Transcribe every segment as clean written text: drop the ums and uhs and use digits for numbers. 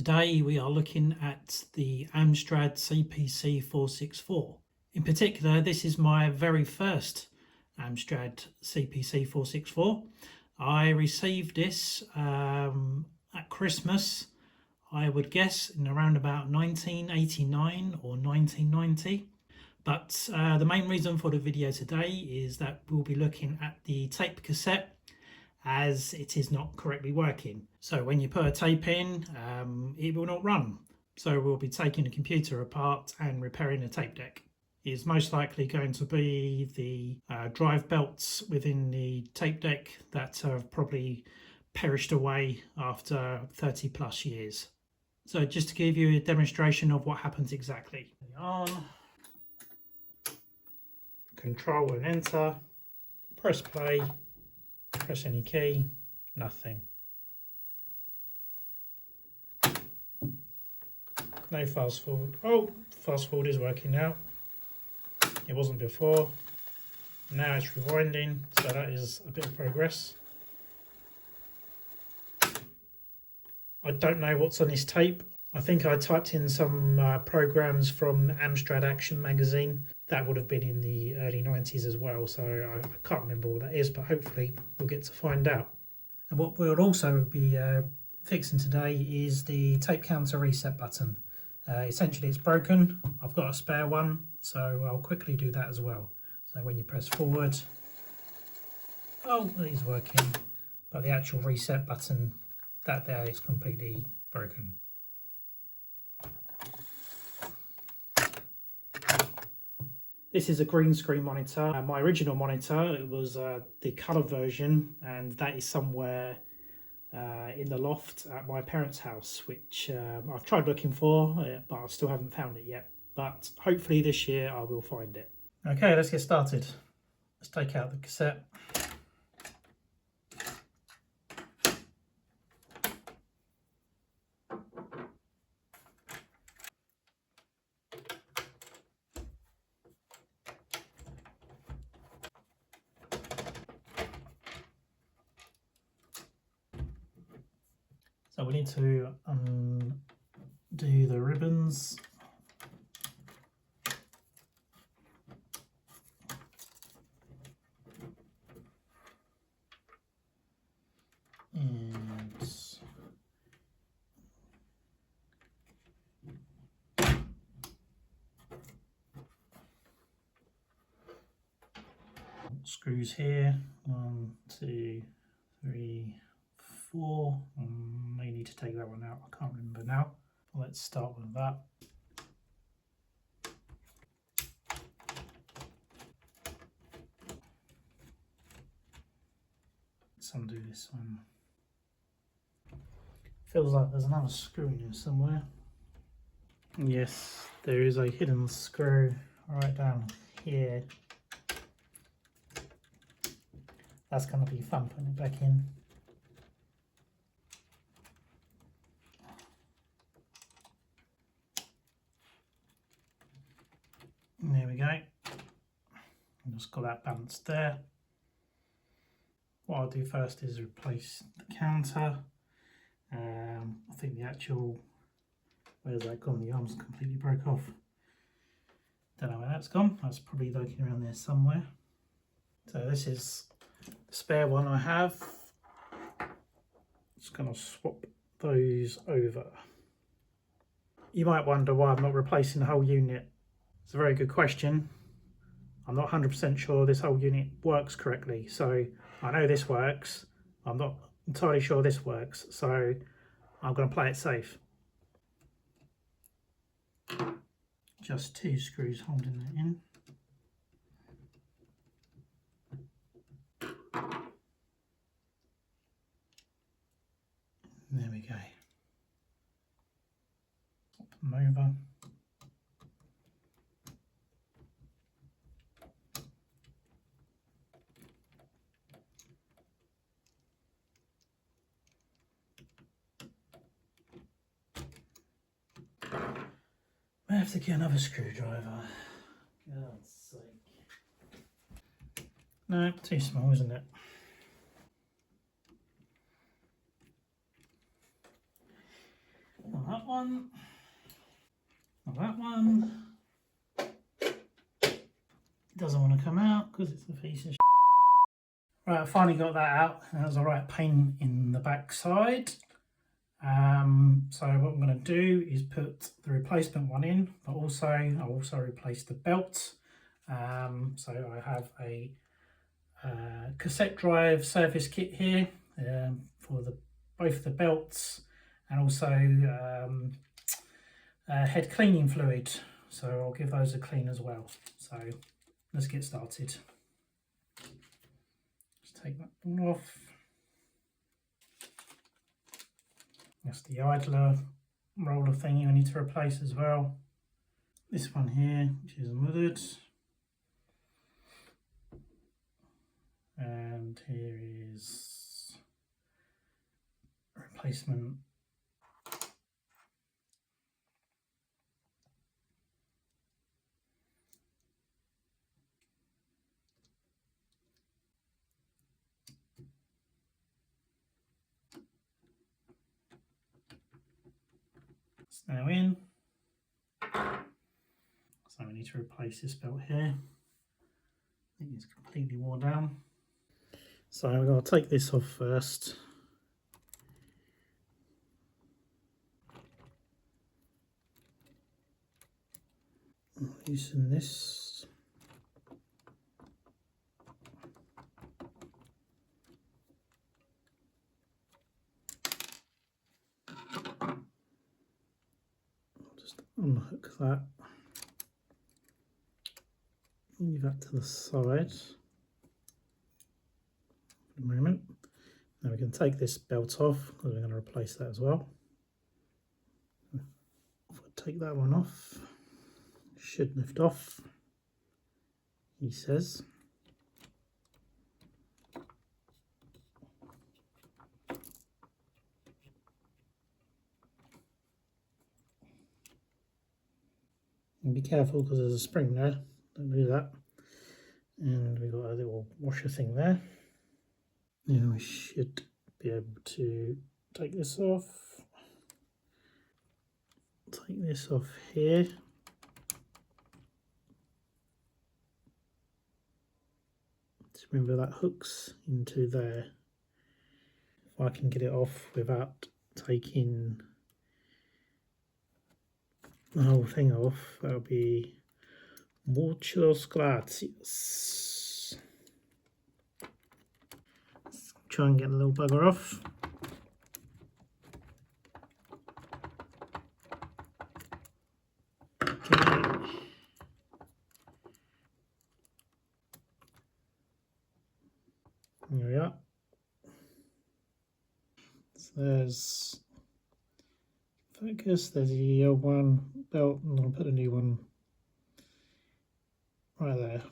Today we are looking at the Amstrad CPC 464. In particular, this is my very first Amstrad CPC 464. I received this at Christmas, I would guess in around about 1989 or 1990. But the main reason for the video today is that we'll be looking at the tape cassette, as it is not correctly working. So when you put a tape in, it will not run. So we'll be taking the computer apart and repairing the tape deck. It is most likely going to be the drive belts within the tape deck that have probably perished away after 30 plus years. So just to give you a demonstration of what happens exactly. On, Control and enter, press play, press any key, nothing. No fast forward. Oh, fast forward is working now. It wasn't before. Now it's rewinding, so that is a bit of progress. I don't know what's on this tape. I think I typed in some programs from Amstrad Action magazine. That would have been in the early 90s as well, so I can't remember what that is, but hopefully we'll get to find out. And what we'll also be fixing today is the tape counter reset button. Essentially it's broken. I've got a spare one, so I'll quickly do that as well. So when you press forward, oh, it is working, but the actual reset button, that there is completely broken. This is a green screen monitor. My original monitor, it was the colour version, and that is somewhere in the loft at my parents' house, which I've tried looking for, but I still haven't found it yet. But hopefully this year I will find it. Okay, let's get started. Let's take out the cassette. So we need to undo the ribbons. And screws here, 1, 2, 3, 4. May need to take that one out, I can't remember now. Let's start with that. Let's undo this one. Feels like there's another screw in here somewhere. Yes, there is a hidden screw right down here. That's going to be fun putting it back in. There we go. Just got that balanced there. What I'll do first is replace the counter. I think the actual, where's that gone? The arms completely broke off. Don't know where that's gone. That's probably lurking around there somewhere. So this is the spare one I have. Just going to swap those over. You might wonder why I'm not replacing the whole unit. It's a very good question. I'm not 100% sure this whole unit works correctly. So I know this works. I'm not entirely sure this works. So I'm going to play it safe. Just 2 screws holding that in. There we go. Swap them over. I have to get another screwdriver. God's sake. No, too small, isn't it? Well, that one. Not that one. It doesn't want to come out because it's a piece of shit. Right, I finally got that out. That was a right pain in the backside. So what I'm going to do is put the replacement one in, but I'll also replace the belt. So I have a cassette drive service kit here for both the belts, and also head cleaning fluid. So I'll give those a clean as well. So let's get started. Just take that one off. That's the idler roller thing I need to replace as well. This one here, which is mothered. And here is a replacement. It's now in. So we need to replace this belt here. I think it's completely worn down. So I'm going to take this off first. Loosen this. Just unhook that. Leave that to the side for a moment. Now we can take this belt off because we're going to replace that as well. If I take that one off, it should lift off, he says. And be careful because there's a spring there, don't do that. And we've got a little washer thing there. Now we should be able to take this off. Take this off here. Just remember that hooks into there. If I can get it off without taking the whole thing off, that'll be muchos gracias. Let's try and get the little bugger off. Okay. There we are. So there's focus, there's the old one belt, and I'll put a new one right there.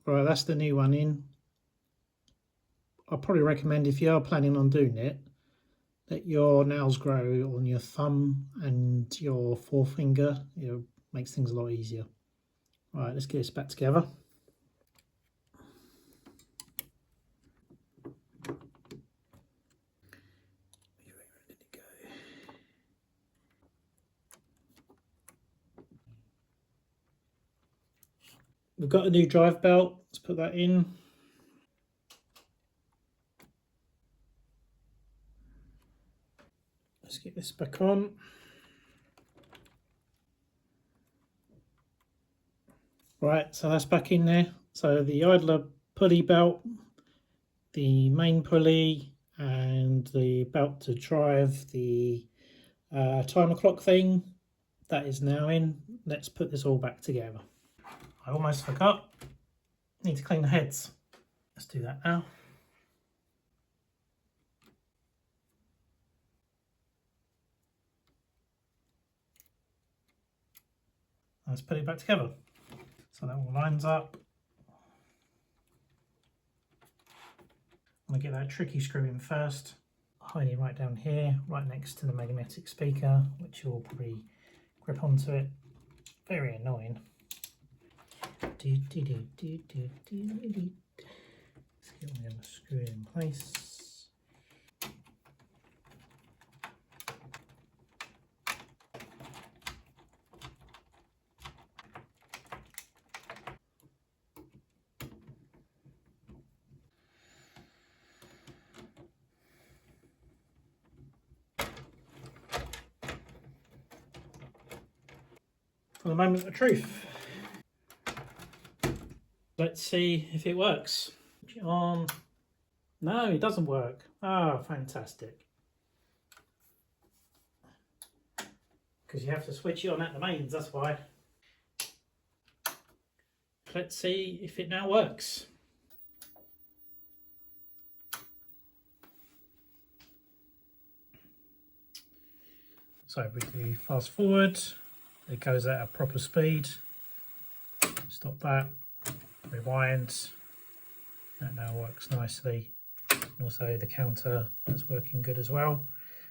Right, that's the new one in. I'd probably recommend, if you are planning on doing it, that your nails grow on your thumb and your forefinger. It makes things a lot easier. Right, let's get this back together. We've got a new drive belt, let's put that in. Let's get this back on. Right, so that's back in there. So the idler pulley belt, the main pulley, and the belt to drive the timer clock thing, that is now in. Let's put this all back together. I almost forgot, need to clean the heads. Let's do that now. Let's put it back together. So that all lines up. I'm going to get that tricky screw in first. Hiding right down here, right next to the magnetic speaker, which will probably grip onto it. Very annoying. Let's get the other screw in place. for the moment of truth. Let's see if it works. Switch it on. No, it doesn't work. Ah, fantastic. Because you have to switch it on at the mains, that's why. Let's see if it now works. So if we fast forward, it goes at a proper speed. Stop that, rewind. That now works nicely. And also the counter, that's working good as well.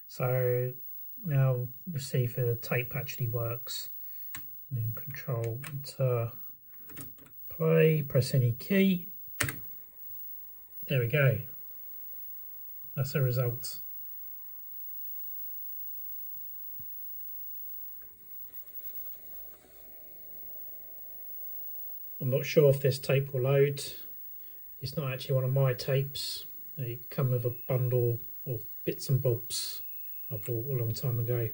So now let's see if the tape actually works. And Control Enter play, press any key. There we go. That's the result. I'm not sure if this tape will load. It's not actually one of my tapes. They come with a bundle of bits and bobs I bought a long time ago.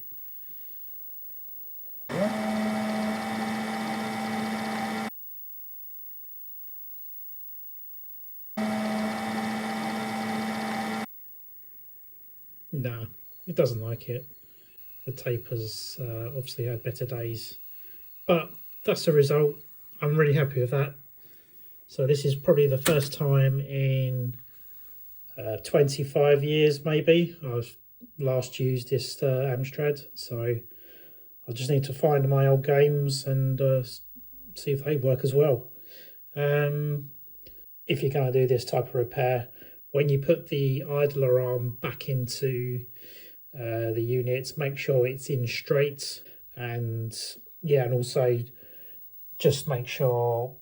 No, it doesn't like it. The tape has obviously had better days, but that's the result. I'm really happy with that. So this is probably the first time in 25 years maybe I've last used this Amstrad, so I just need to find my old games and see if they work as well. If you're going to do this type of repair, when you put the idler arm back into the units, make sure it's in straight, and yeah, and also just make sure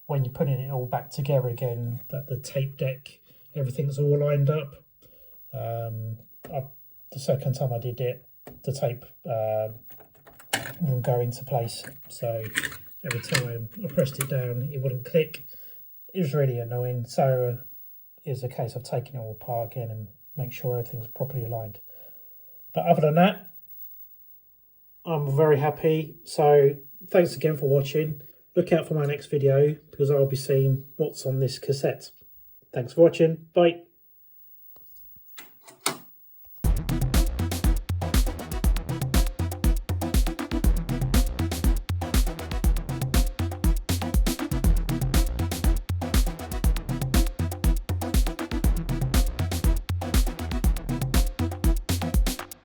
when you're putting it all back together again that the tape deck, everything's all lined up. The second time I did it, the tape wouldn't go into place, so every time I pressed it down it wouldn't click. It was really annoying, so it's a case of taking it all apart again and make sure everything's properly aligned. But other than that, I'm very happy. So thanks again for watching. Look out for my next video because I'll be seeing what's on this cassette. Thanks for watching. Bye.